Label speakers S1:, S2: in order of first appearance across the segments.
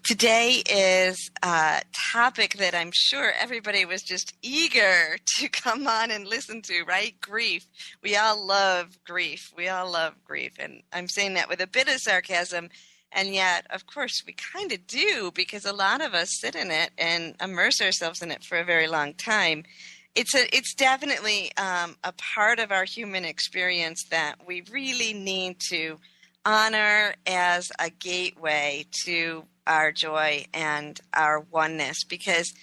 S1: Today is a topic that I'm sure everybody was just eager to come on and listen to, right? Grief. We all love grief. We all love grief. And I'm saying that with a bit of sarcasm. And yet, of course, we kind of do, because a lot of us sit in it and immerse ourselves in it for a very long time. It's definitely a part of our human experience that we really need to honor as a gateway to our joy and our oneness, because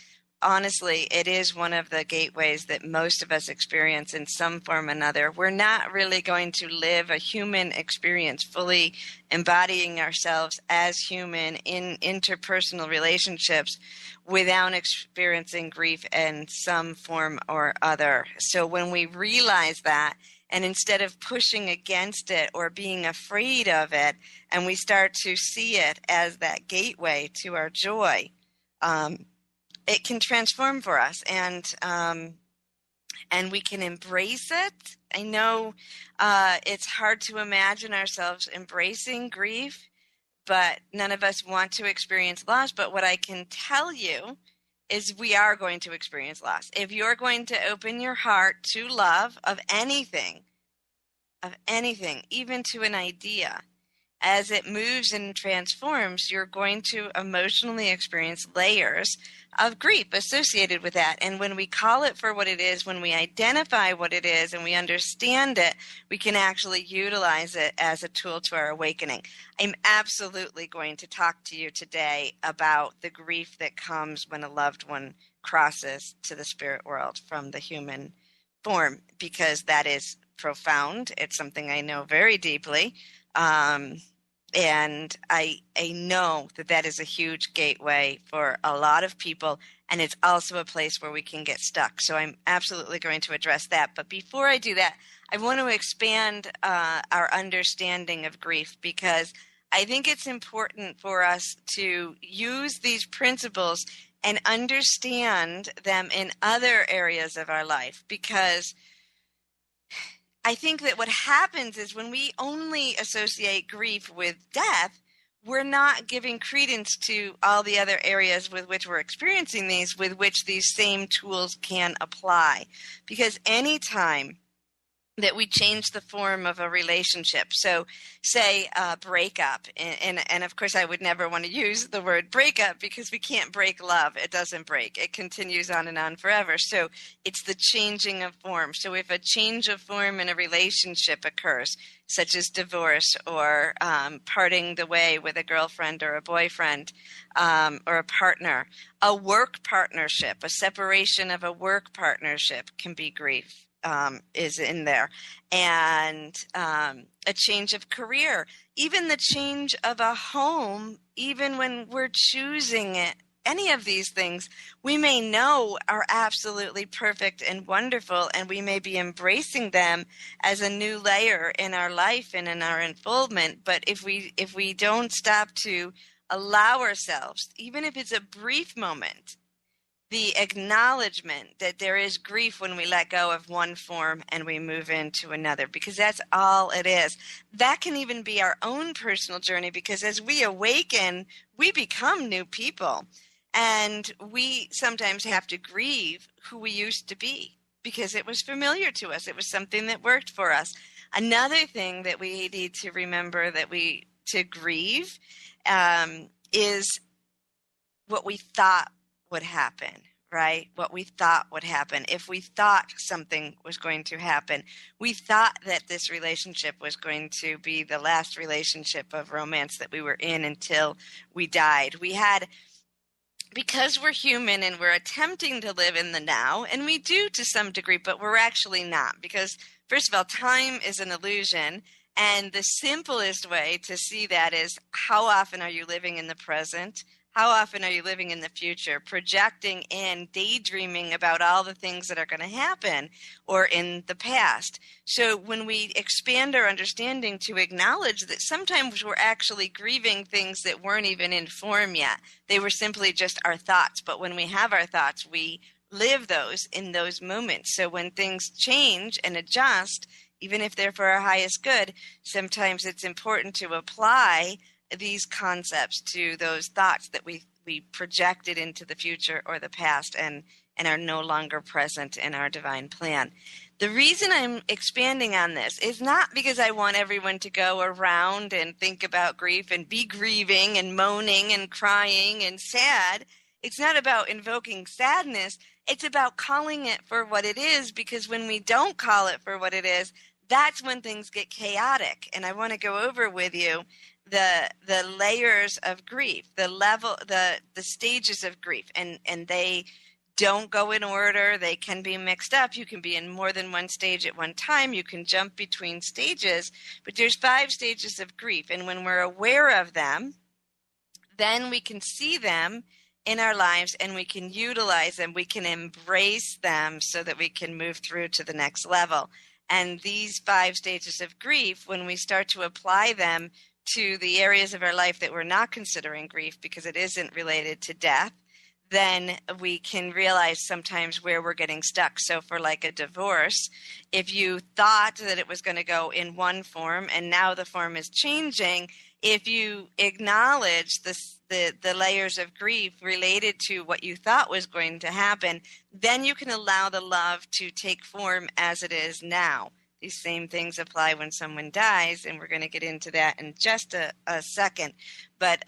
S1: honestly, it is one of the gateways that most of us experience in some form or another. We're not really going to live a human experience fully embodying ourselves as human in interpersonal relationships without experiencing grief in some form or other. So when we realize that, and instead of pushing against it or being afraid of it, and we start to see it as that gateway to our joy, it can transform for us, and we can embrace it. I know it's hard to imagine ourselves embracing grief, but none of us want to experience loss. But what I can tell you is we are going to experience loss. If you're going to open your heart to love of anything, even to an idea, as it moves and transforms, you're going to emotionally experience layers of grief associated with that. And when we call it for what it is, when we identify what it is and we understand it, we can actually utilize it as a tool to our awakening. I'm absolutely going to talk to you today about the grief that comes when a loved one crosses to the spirit world from the human form, because that is profound. It's something I know very deeply. And I know that is a huge gateway for a lot of people, and it's also a place where we can get stuck. So I'm absolutely going to address that. But before I do that, I want to expand our understanding of grief, because I think it's important for us to use these principles and understand them in other areas of our life, because I think that what happens is when we only associate grief with death, we're not giving credence to all the other areas with which we're experiencing these, with which these same tools can apply. Because anytime that we change the form of a relationship, so say a breakup, and of course I would never want to use the word breakup, because we can't break love. It doesn't break. It continues on and on forever. So it's the changing of form. So if a change of form in a relationship occurs, such as divorce or parting the way with a girlfriend or a boyfriend or a partner, a work partnership, a separation of a work partnership can be grief. Is in there, and a change of career, even the change of a home, even when we're choosing it, any of these things we may know are absolutely perfect and wonderful, and we may be embracing them as a new layer in our life and in our unfoldment. But if we don't stop to allow ourselves, even if it's a brief moment, the acknowledgement that there is grief when we let go of one form and we move into another, because that's all it is. That can even be our own personal journey, because as we awaken, we become new people, and we sometimes have to grieve who we used to be because it was familiar to us. It was something that worked for us. Another thing that we need to remember to grieve is what we thought would happen, right? What we thought would happen. If we thought something was going to happen, we thought that this relationship was going to be the last relationship of romance that we were in until we died. Because we're human and we're attempting to live in the now, and we do to some degree, but we're actually not, because first of all, time is an illusion. And the simplest way to see that is, how often are you living in the present? How often are you living in the future, projecting in, daydreaming about all the things that are going to happen, or in the past? So when we expand our understanding to acknowledge that sometimes we're actually grieving things that weren't even in form yet. They were simply just our thoughts. But when we have our thoughts, we live those in those moments. So when things change and adjust, even if they're for our highest good, sometimes it's important to apply these concepts to those thoughts that we projected into the future or the past and are no longer present in our divine plan. The reason I'm expanding on this is not because I want everyone to go around and think about grief and be grieving and moaning and crying and sad. It's not about invoking sadness. It's about calling it for what it is, because when we don't call it for what it is, that's when things get chaotic. And I want to go over with you the layers of grief, the stages of grief, and they don't go in order. They can be mixed up. You can be in more than one stage at one time. You can jump between stages, but there's 5 stages of grief. And when we're aware of them, then we can see them in our lives and we can utilize them. We can embrace them so that we can move through to the next level. And these 5 stages of grief, when we start to apply them to the areas of our life that we're not considering grief because it isn't related to death, then we can realize sometimes where we're getting stuck. So for like a divorce, if you thought that it was going to go in one form and now the form is changing, if you acknowledge the layers of grief related to what you thought was going to happen, then you can allow the love to take form as it is now. These same things apply when someone dies, and we're going to get into that in just a second. But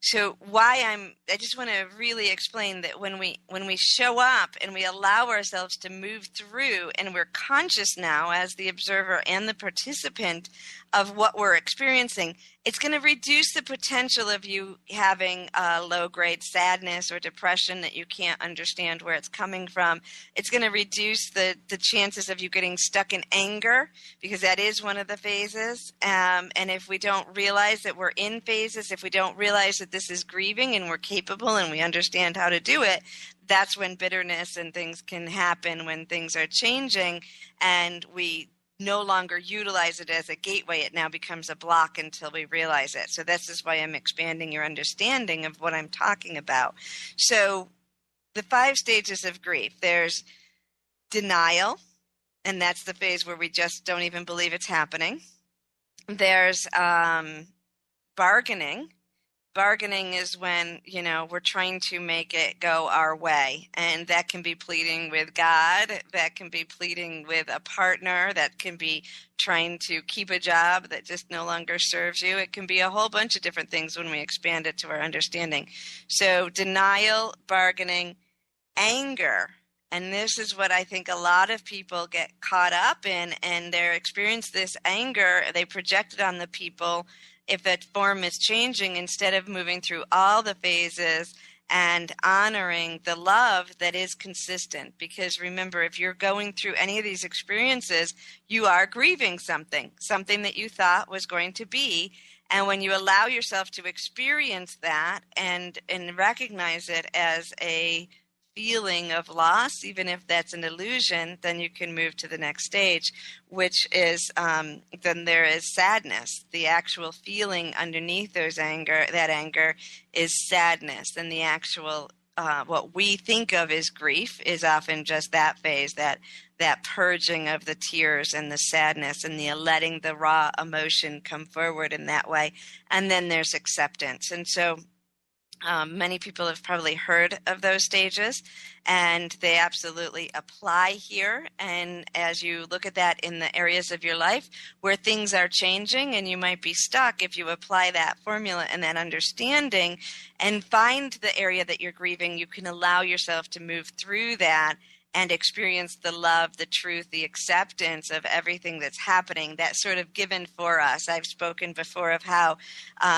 S1: so I just want to really explain that when we show up and we allow ourselves to move through, and we're conscious now as the observer and the participant of what we're experiencing, it's going to reduce the potential of you having a low-grade sadness or depression that you can't understand where it's coming from. It's going to reduce the chances of you getting stuck in anger, because that is one of the phases. And if we don't realize that we're in phases, if we don't realize that this is grieving and we're capable and we understand how to do it, that's when bitterness and things can happen, when things are changing and we no longer utilize it as a gateway. It now becomes a block until we realize it. So this is why I'm expanding your understanding of what I'm talking about. So the 5 stages of grief, there's denial, and that's the phase where we just don't even believe it's happening. There's bargaining. Bargaining is when, we're trying to make it go our way. And that can be pleading with God. That can be pleading with a partner. That can be trying to keep a job that just no longer serves you. It can be a whole bunch of different things when we expand it to our understanding. So denial, bargaining, anger. And this is what I think a lot of people get caught up in, and they experience this anger. They project it on the people. If that form is changing, instead of moving through all the phases and honoring the love that is consistent. Because remember, if you're going through any of these experiences, you are grieving something that you thought was going to be. And when you allow yourself to experience that and recognize it as a feeling of loss, even if that's an illusion, then you can move to the next stage, which is then there is sadness. The actual feeling underneath that anger is sadness, and the actual what we think of as grief is often just that phase, that purging of the tears and the sadness and the letting the raw emotion come forward in that way. And then there's acceptance. And so many people have probably heard of those stages, and they absolutely apply here. And as you look at that in the areas of your life where things are changing and you might be stuck, if you apply that formula and that understanding and find the area that you're grieving, you can allow yourself to move through that and experience the love, the truth, the acceptance of everything that's happening, that's sort of given for us. I've spoken before of how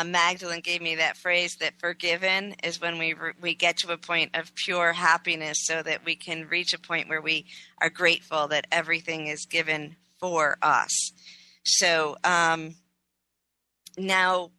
S1: Magdalene gave me that phrase that forgiven is when we get to a point of pure happiness, so that we can reach a point where we are grateful that everything is given for us. So now,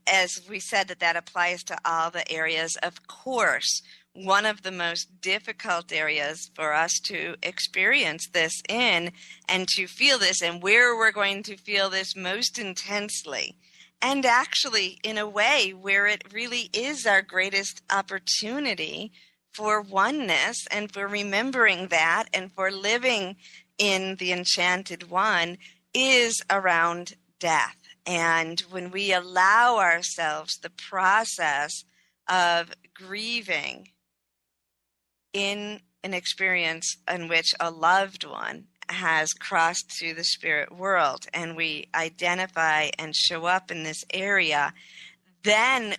S1: as we said, that applies to all the areas. Of course, one of the most difficult areas for us to experience this in and to feel this, and where we're going to feel this most intensely, and actually in a way where it really is our greatest opportunity for oneness and for remembering that and for living in the enchanted one, is around death. And when we allow ourselves the process of grieving in an experience in which a loved one has crossed through the spirit world, and we identify and show up in this area, then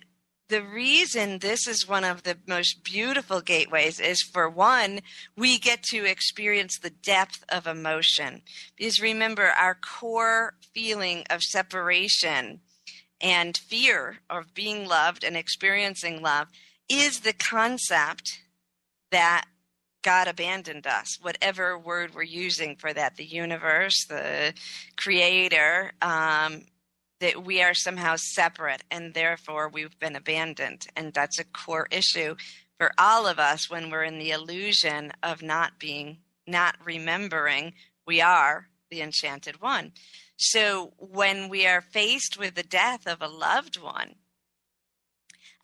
S1: the reason this is one of the most beautiful gateways is, for one, we get to experience the depth of emotion. Because remember, our core feeling of separation and fear of being loved and experiencing love is the concept that God abandoned us, whatever word we're using for that, the universe, the creator, that we are somehow separate and therefore we've been abandoned. And that's a core issue for all of us when we're in the illusion of not remembering we are the enchanted one. So when we are faced with the death of a loved one,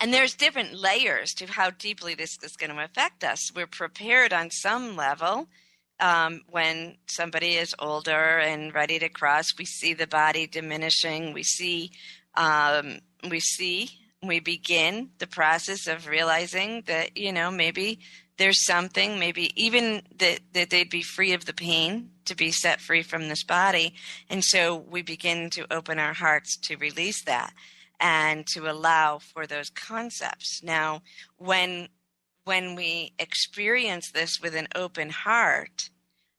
S1: and there's different layers to how deeply this is going to affect us. We're prepared on some level. When somebody is older and ready to cross, we see the body diminishing. We begin the process of realizing that, maybe there's something, maybe even that they'd be free of the pain to be set free from this body. And so we begin to open our hearts to release that and to allow for those concepts. Now, when we experience this with an open heart,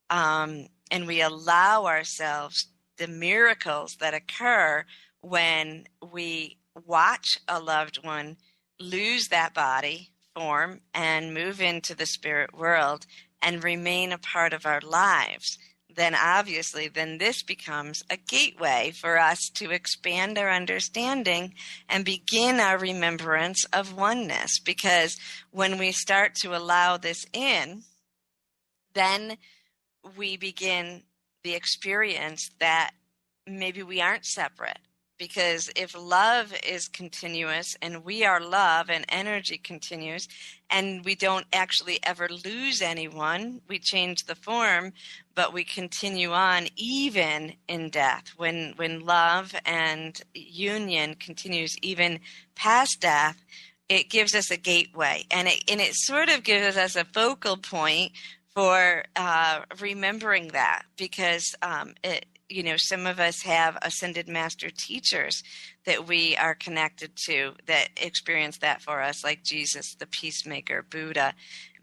S1: and we allow ourselves the miracles that occur when we watch a loved one lose that body form and move into the spirit world and remain a part of our lives, then obviously this becomes a gateway for us to expand our understanding and begin our remembrance of oneness. Because when we start to allow this in, then we begin the experience that maybe we aren't separate. Because if love is continuous and we are love and energy continues and we don't actually ever lose anyone, we change the form, but we continue on even in death. When love and union continues even past death, it gives us a gateway, and it sort of gives us a focal point for remembering that, because some of us have ascended master teachers that we are connected to that experience that for us, like Jesus, the peacemaker, Buddha,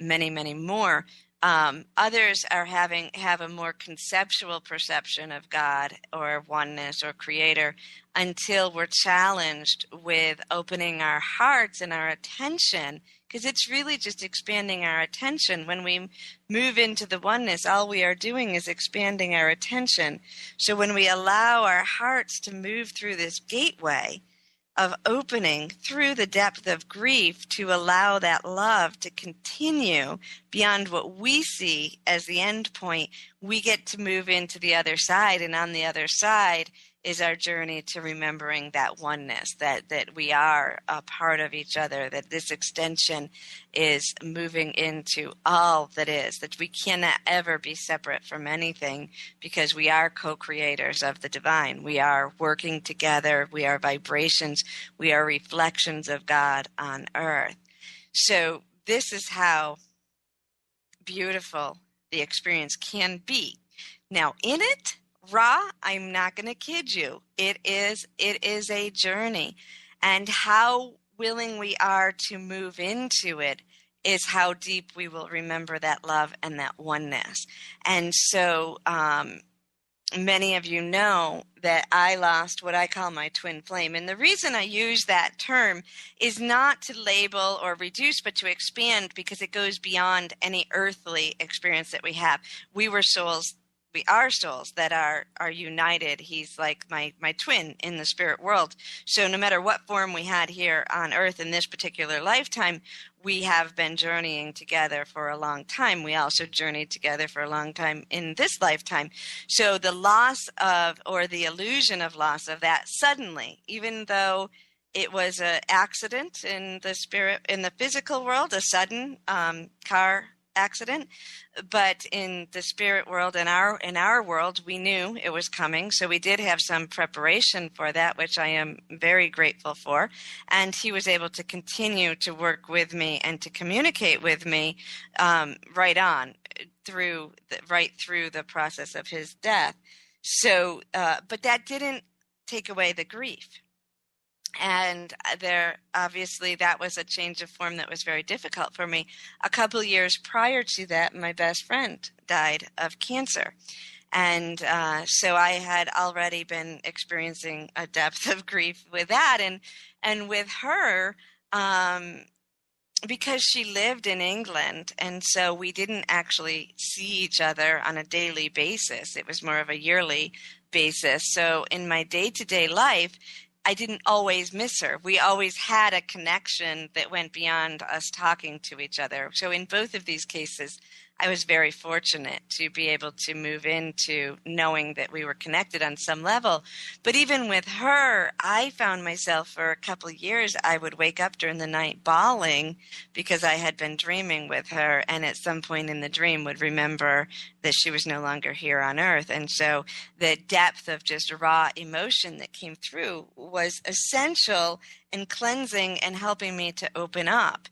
S1: many, many more. Others are have a more conceptual perception of God or oneness or creator until we're challenged with opening our hearts and our attention, because it's really just expanding our attention. When we move into the oneness, all we are doing is expanding our attention. So when we allow our hearts to move through this gateway of opening through the depth of grief to allow that love to continue beyond what we see as the end point, we get to move into the other side. And on the other side is our journey to remembering that oneness, that we are a part of each other, that this extension is moving into all that is, that we cannot ever be separate from anything, because we are co-creators of the divine. We are working together. We are vibrations. We are reflections of God on earth. So this is how beautiful the experience can be. Now, in it, Ra, I'm not going to kid you. It is a journey, and how willing we are to move into it is how deep we will remember that love and that oneness. And so many of you know that I lost what I call my twin flame. And the reason I use that term is not to label or reduce, but to expand, because it goes beyond any earthly experience that we have. We are souls that are united. He's like my twin in the spirit world. So no matter what form we had here on earth in this particular lifetime, we have been journeying together for a long time. We also journeyed together for a long time in this lifetime. So the loss of, or the illusion of loss of that suddenly, even though it was an accident in the spirit, in the physical world, a sudden car accident, but in the spirit world, in our world, we knew it was coming, so we did have some preparation for that, which I am very grateful for. And he was able to continue to work with me and to communicate with me right on right through the process of his death. So, but that didn't take away the grief. And there, obviously, that was a change of form that was very difficult for me. A couple years prior to that, my best friend died of cancer. And so I had already been experiencing a depth of grief with that. And with her, because she lived in England, and so we didn't actually see each other on a daily basis. It was more of a yearly basis. So in my day-to-day life, I didn't always miss her. We always had a connection that went beyond us talking to each other. So in both of these cases, I was very fortunate to be able to move into knowing that we were connected on some level. But even with her, I found myself for a couple of years, I would wake up during the night bawling because I had been dreaming with her, and at some point in the dream would remember that she was no longer here on earth. And so the depth of just raw emotion that came through was essential in cleansing and helping me to open up,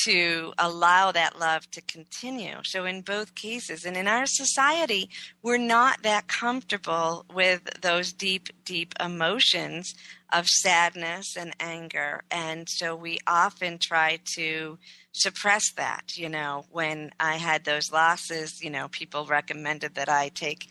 S1: to allow that love to continue. So in both cases, and in our society, we're not that comfortable with those deep, deep emotions of sadness and anger. And so we often try to suppress that. When I had those losses, people recommended that I take,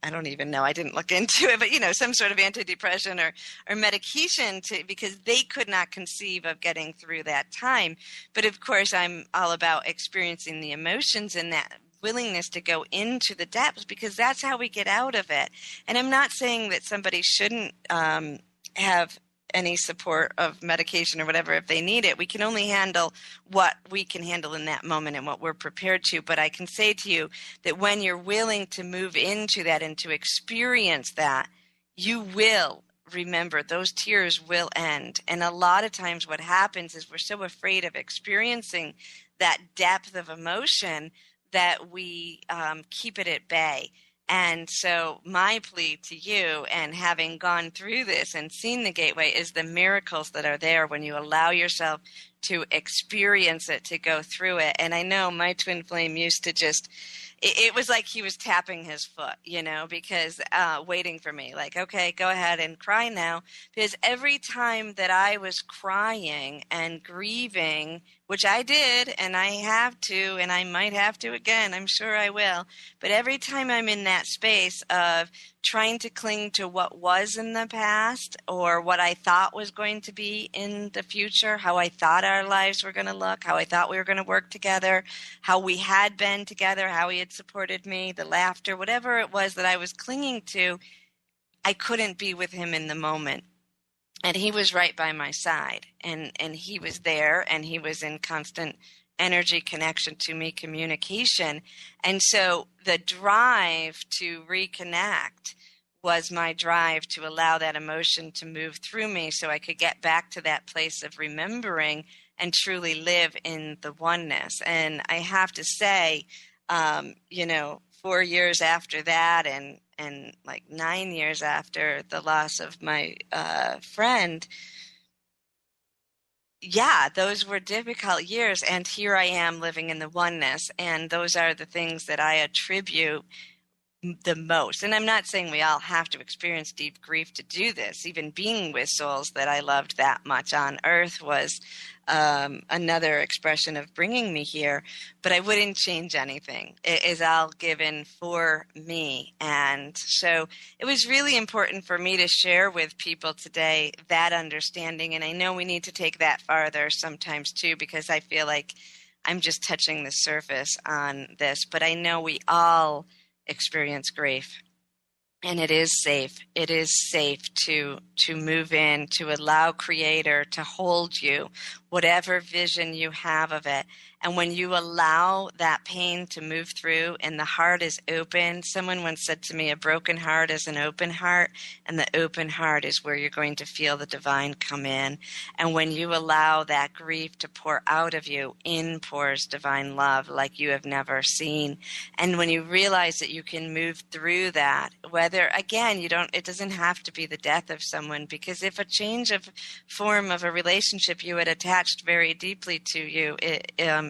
S1: I don't even know, I didn't look into it, but, some sort of antidepressant or medication because they could not conceive of getting through that time. But of course, I'm all about experiencing the emotions and that willingness to go into the depths, because that's how we get out of it. And I'm not saying that somebody shouldn't have any support of medication or whatever if they need it. We can only handle what we can handle in that moment and what we're prepared to. But I can say to you that when you're willing to move into that and to experience that, you will remember those tears will end. And a lot of times what happens is we're so afraid of experiencing that depth of emotion that we keep it at bay. And so my plea to you, and having gone through this and seen the gateway, is the miracles that are there when you allow yourself to experience it, to go through it. And I know my twin flame used to just, it was like he was tapping his foot, because waiting for me, like, okay, go ahead and cry now. Because every time that I was crying and grieving, which I did, and I have to, and I might have to again, I'm sure I will. But every time I'm in that space of trying to cling to what was in the past or what I thought was going to be in the future, how I thought our lives were going to look, how I thought we were going to work together, how we had been together, how he had supported me, the laughter, whatever it was that I was clinging to, I couldn't be with him in the moment. And he was right by my side, and he was there, and he was in constant energy connection to me, communication. And so the drive to reconnect was my drive to allow that emotion to move through me so I could get back to that place of remembering and truly live in the oneness. And I have to say, 4 years after that, and like 9 years after the loss of my friend, yeah, those were difficult years. And here I am living in the oneness. And those are the things that I attribute the most. And I'm not saying we all have to experience deep grief to do this. Even being with souls that I loved that much on earth was another expression of bringing me here. But I wouldn't change anything. It is all given for me. And so it was really important for me to share with people today that understanding. And I know we need to take that farther sometimes too, because I feel like I'm just touching the surface on this. But I know we all experience grief, and it is safe. It is safe to move in, to allow Creator to hold you whatever vision you have of it. And when you allow that pain to move through and the heart is open, someone once said to me, a broken heart is an open heart, and the open heart is where you're going to feel the divine come in. And when you allow that grief to pour out of you, in pours divine love like you have never seen. And when you realize that you can move through that, whether, again, it doesn't have to be the death of someone, because if a change of form of a relationship you had attached very deeply to you,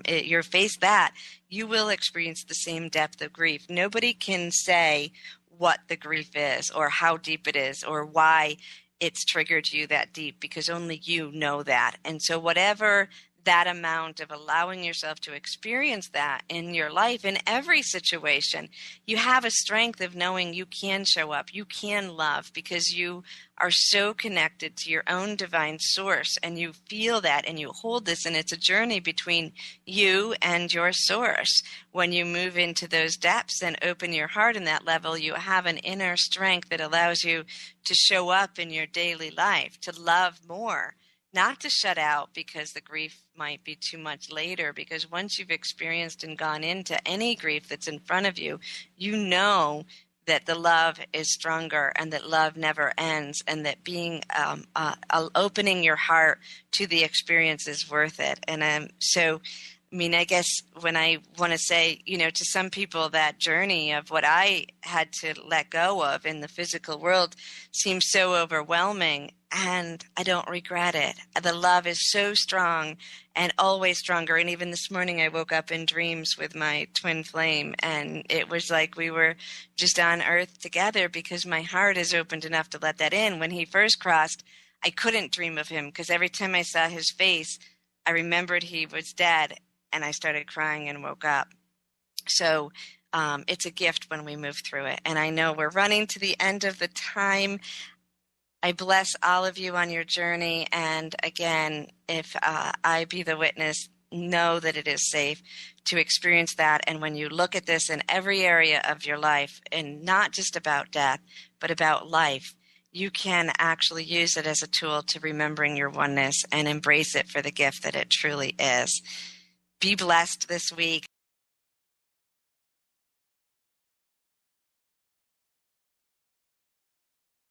S1: you're faced that, you will experience the same depth of grief. Nobody can say what the grief is or how deep it is or why it's triggered you that deep, because only you know that. And so whatever that amount of allowing yourself to experience that in your life, in every situation, you have a strength of knowing you can show up, you can love, because you are so connected to your own divine source, and you feel that and you hold this, and it's a journey between you and your source. When you move into those depths and open your heart in that level, you have an inner strength that allows you to show up in your daily life, to love more. Not to shut out because the grief might be too much later, because once you've experienced and gone into any grief that's in front of you, you know that the love is stronger and that love never ends, and that being opening your heart to the experience is worth it. And so, I mean, I guess when I want to say, to some people, that journey of what I had to let go of in the physical world seems so overwhelming, and I don't regret it. The love is so strong and always stronger. And even this morning, I woke up in dreams with my twin flame, and it was like we were just on earth together, because my heart is opened enough to let that in. When he first crossed, I couldn't dream of him, because every time I saw his face, I remembered he was dead, and I started crying and woke up. So it's a gift when we move through it. And I know we're running to the end of the time. I bless all of you on your journey. And again, if I be the witness, know that it is safe to experience that. And when you look at this in every area of your life, and not just about death, but about life, you can actually use it as a tool to remembering your oneness and embrace it for the gift that it truly is. Be blessed this week.